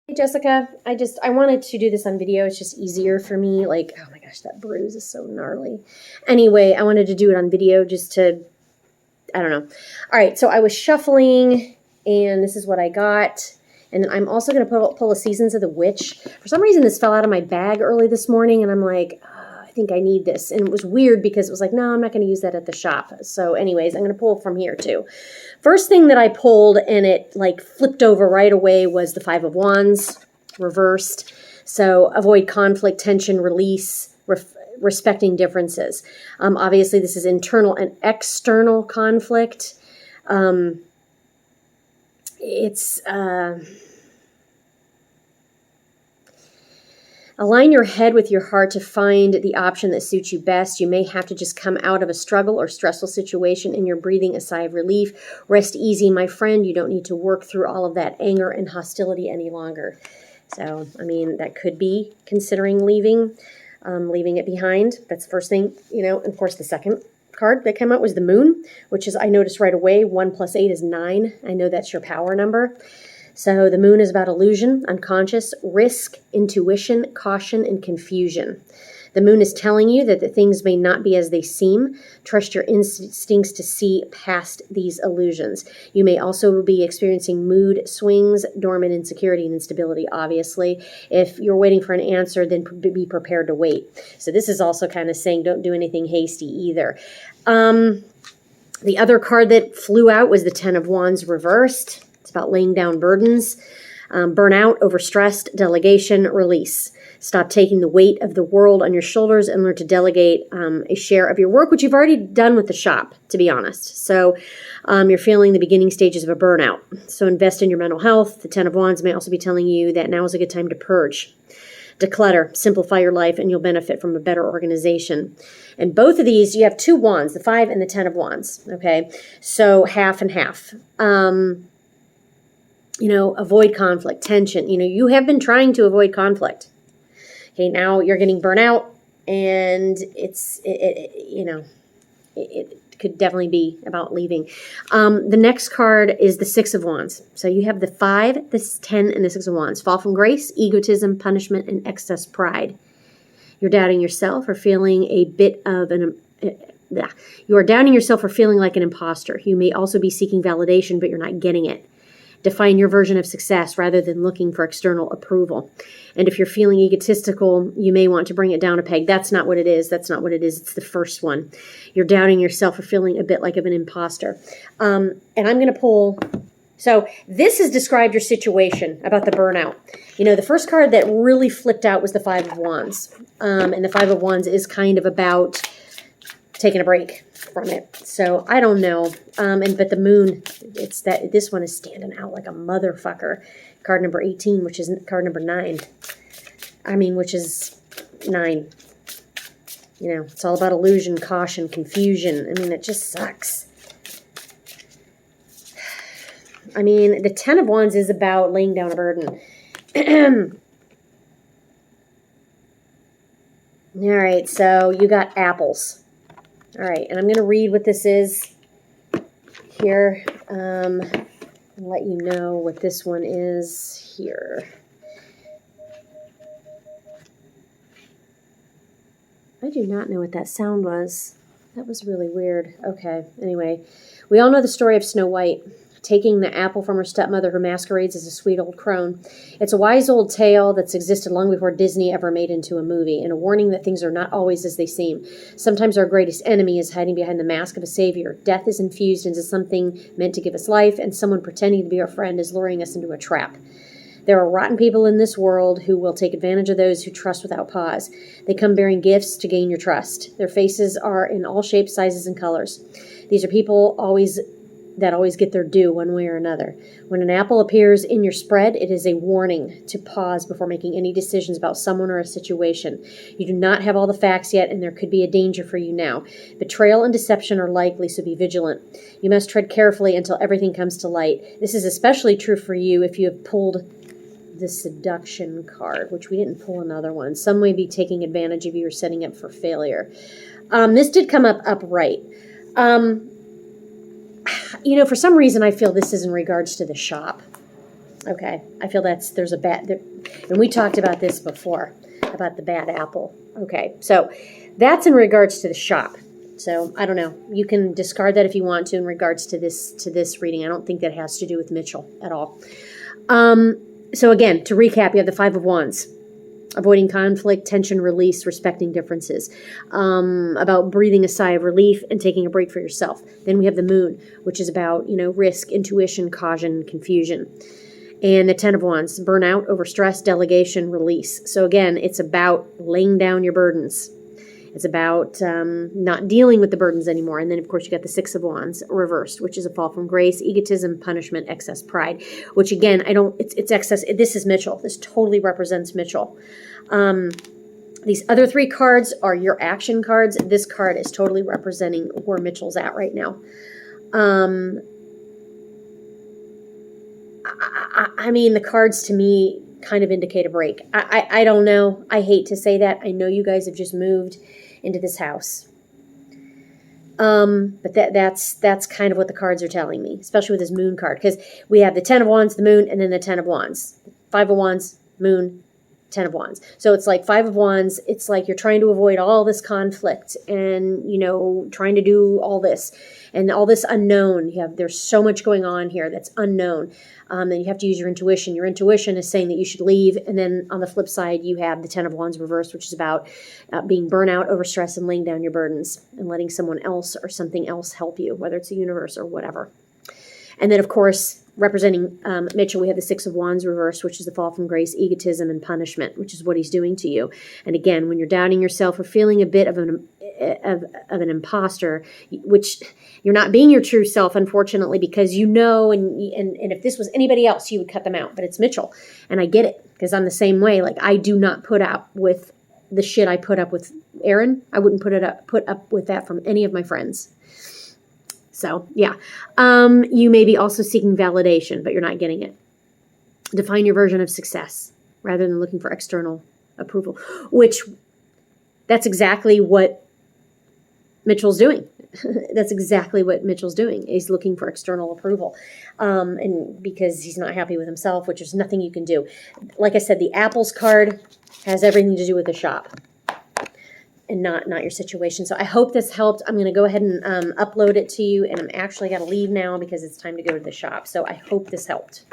Hey Jessica, I wanted to do this on video. It's just easier for me. Like, oh my gosh, that bruise is so gnarly. Anyway, I wanted to do it on video just to, I don't know. All right, so I was shuffling, and this is what I got. And then I'm also going to pull a Seasons of the Witch. For some reason, this fell out of my bag early this morning, and I'm like, oh, I think I need this. And it was weird because it was like, no, I'm not going to use that at the shop. So anyways, I'm going to pull from here too. First thing that I pulled, and it like flipped over right away, was the Five of Wands reversed. So avoid conflict, tension, release, respecting differences. Obviously, this is internal and external conflict. It's align your head with your heart to find the option that suits you best. You may have to just come out of a struggle or stressful situation, and you're breathing a sigh of relief. Rest easy, my friend. You don't need to work through all of that anger and hostility any longer. So, I mean, that could be considering leaving it behind. That's the first thing, you know. And of course, the second card that came out was the Moon, which is, I noticed right away, 1 + 8 is 9. I know that's your power number. So the Moon is about illusion, unconscious, risk, intuition, caution, and confusion. The Moon is telling you that the things may not be as they seem. Trust your instincts to see past these illusions. You may also be experiencing mood swings, dormant insecurity, and instability, obviously. If you're waiting for an answer, then be prepared to wait. So this is also kind of saying don't do anything hasty either. The other card that flew out was the Ten of Wands reversed. It's about laying down burdens, burnout, overstressed, delegation, release. Stop taking the weight of the world on your shoulders and learn to delegate a share of your work, which you've already done with the shop, to be honest. So you're feeling the beginning stages of a burnout. So invest in your mental health. The Ten of Wands may also be telling you that now is a good time to purge. Declutter, simplify your life, and you'll benefit from a better organization. And both of these, you have 2 wands, the 5 and the 10 of Wands, okay? So half and half. Avoid conflict, tension. You have been trying to avoid conflict. Okay, now you're getting burnout, and it could definitely be about leaving. The next card is the 6 of Wands. So you have the 5, the 10, and the 6 of Wands. Fall from grace, egotism, punishment, and excess pride. You're doubting yourself or feeling a bit of you are doubting yourself or feeling like an imposter. You may also be seeking validation, but you're not getting it. Define your version of success rather than looking for external approval. And if you're feeling egotistical, you may want to bring it down a peg. That's not what it is. That's not what it is. It's the first one. You're doubting yourself or feeling a bit like of an imposter. And I'm going to pull. So this has described your situation about the burnout. The first card that really flipped out was the 5 of Wands. And the 5 of Wands is kind of about taking a break from it. So I don't know. But the Moon, this one is standing out like a motherfucker. Card number 18, which is card number 9. Which is 9. It's all about illusion, caution, confusion. It just sucks. The 10 of Wands is about laying down a burden. All right, so you got apples. All right, and I'm going to read what this is here and let you know what this one is here. I do not know what that sound was. That was really weird. Okay, anyway, we all know the story of Snow White. Taking the apple from her stepmother who masquerades as a sweet old crone. It's a wise old tale that's existed long before Disney ever made into a movie, and a warning that things are not always as they seem. Sometimes our greatest enemy is hiding behind the mask of a savior. Death is infused into something meant to give us life, and someone pretending to be our friend is luring us into a trap. There are rotten people in this world who will take advantage of those who trust without pause. They come bearing gifts to gain your trust. Their faces are in all shapes, sizes, and colors. These are people that always get their due one way or another. When an apple appears in your spread, it is a warning to pause before making any decisions about someone or a situation. You do not have all the facts yet, and there could be a danger for you now. Betrayal and deception are likely, so be vigilant. You must tread carefully until everything comes to light. This is especially true for you if you have pulled the seduction card, which we didn't pull another one. Some may be taking advantage of you or setting up for failure. This did come up upright. For some reason, I feel this is in regards to the shop. Okay, I feel there's a bad, and we talked about this before, about the bad apple. Okay, so that's in regards to the shop. So I don't know. You can discard that if you want to in regards to this reading. I don't think that has to do with Mitchell at all. So again, to recap, you have the Five of Wands. Avoiding conflict, tension, release, respecting differences. About breathing a sigh of relief and taking a break for yourself. Then we have the Moon, which is about, risk, intuition, caution, confusion. And the Ten of Wands, burnout, overstress, delegation, release. So again, it's about laying down your burdens. It's about not dealing with the burdens anymore. And then, of course, you got the Six of Wands reversed, which is a fall from grace, egotism, punishment, excess pride, which, again, it's excess. This is Mitchell. This totally represents Mitchell. These other three cards are your action cards. This card is totally representing where Mitchell's at right now. I mean, the cards to me kind of indicate a break. I don't know. I hate to say that. I know you guys have just moved into this house. But that's kind of what the cards are telling me, especially with this Moon card, because we have the Ten of Wands, the Moon, and then the Ten of Wands. Five of Wands, Moon, Ten of Wands. So it's like Five of Wands. It's like you're trying to avoid all this conflict and, trying to do all this and all this unknown. There's so much going on here that's unknown. And you have to use your intuition. Your intuition is saying that you should leave. And then on the flip side, you have the Ten of Wands reversed, which is about being burnout, overstress, and laying down your burdens and letting someone else or something else help you, whether it's the universe or whatever. And then, of course, representing Mitchell, we have the Six of Wands reversed, which is the fall from grace, egotism, and punishment, which is what he's doing to you. And again, when you're doubting yourself or feeling a bit of an imposter, which you're not being your true self, unfortunately, because and if this was anybody else, you would cut them out. But it's Mitchell, and I get it, because I'm the same way. Like, I do not put up with the shit I put up with Aaron. I wouldn't put up with that from any of my friends. So, yeah. You may be also seeking validation, but you're not getting it. Define your version of success rather than looking for external approval, which that's exactly what Mitchell's doing. That's exactly what Mitchell's doing. He's looking for external approval. And because he's not happy with himself, which is nothing you can do. Like I said, the apples card has everything to do with the shop and not your situation. So I hope this helped. I'm going to go ahead and upload it to you, and I'm actually got to leave now because it's time to go to the shop. So I hope this helped.